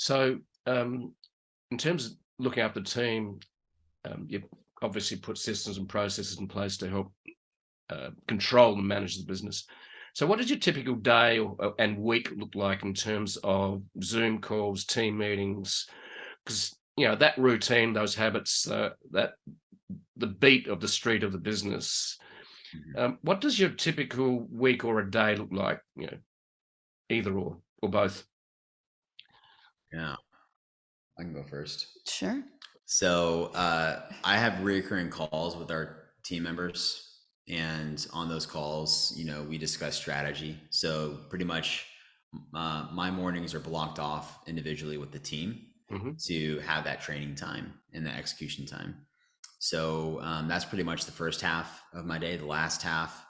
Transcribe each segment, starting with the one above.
So in terms of looking after the team, you've obviously put systems and processes in place to help control and manage the business. So what does your typical day and week look like in terms of Zoom calls, team meetings? Because that routine, those habits, that the beat of the street of the business. What does your typical week or a day look like? Either or both. Yeah, I can go first. Sure. So I have recurring calls with our team members, and on those calls, we discuss strategy. So pretty much my mornings are blocked off individually with the team to have that training time and the execution time. So that's pretty much the first half of my day. The last half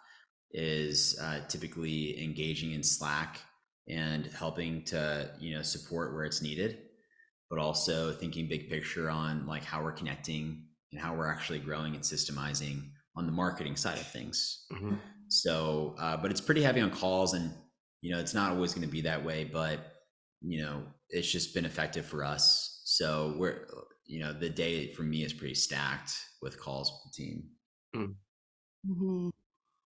is typically engaging in Slack and helping to support where it's needed, but also thinking big picture on like how we're connecting and how we're actually growing and systemizing on the marketing side of things. So but it's pretty heavy on calls, and it's not always going to be that way, but it's just been effective for us. So we're the day for me is pretty stacked with calls with the team.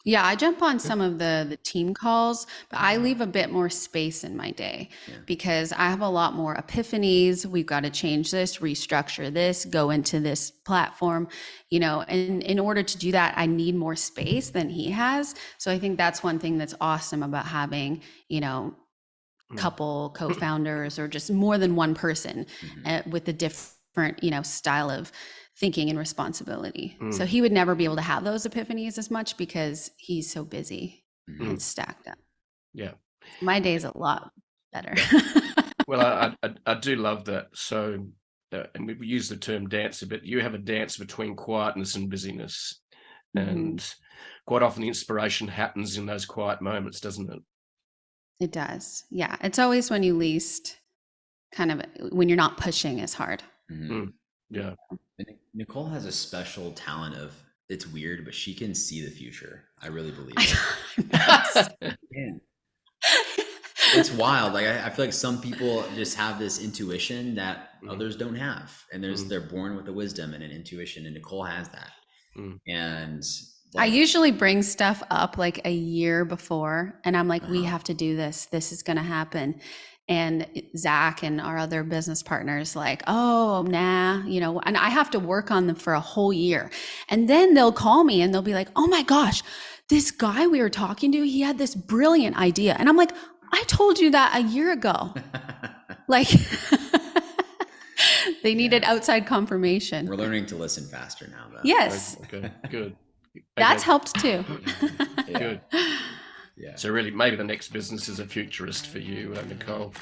Yeah, I jump on some of the team calls, but I leave a bit more space in my day because I have a lot more epiphanies. We've got to change this, restructure this, go into this platform, and in order to do that, I need more space than he has. So I think that's one thing that's awesome about having, couple co-founders or just more than one person with a different, style of thinking and responsibility. So he would never be able to have those epiphanies as much because he's so busy and stacked up. Yeah. My day's a lot better. Well, I do love that. So, and we use the term dance a bit. You have a dance between quietness and busyness. And quite often the inspiration happens in those quiet moments, doesn't it? It does. Yeah. It's always when you least when you're not pushing as hard. Yeah. And Nicolle has a special talent of, it's weird, but she can see the future. I really believe it. It's wild. Like I feel like some people just have this intuition that others don't have, and they're born with a wisdom and an intuition, and Nicolle has that. And I usually bring stuff up like a year before, and I'm like, we have to do this. This is going to happen. And Zack and our other business partners like, oh, nah, and I have to work on them for a whole year. And then they'll call me and they'll be like, oh my gosh, this guy we were talking to, he had this brilliant idea. And I'm like, I told you that a year ago. Like they needed outside confirmation. We're learning to listen faster now, though. Yes. Okay, good. That's helped too. Good. Yeah. So really, maybe the next business is a futurist for you, Nicolle.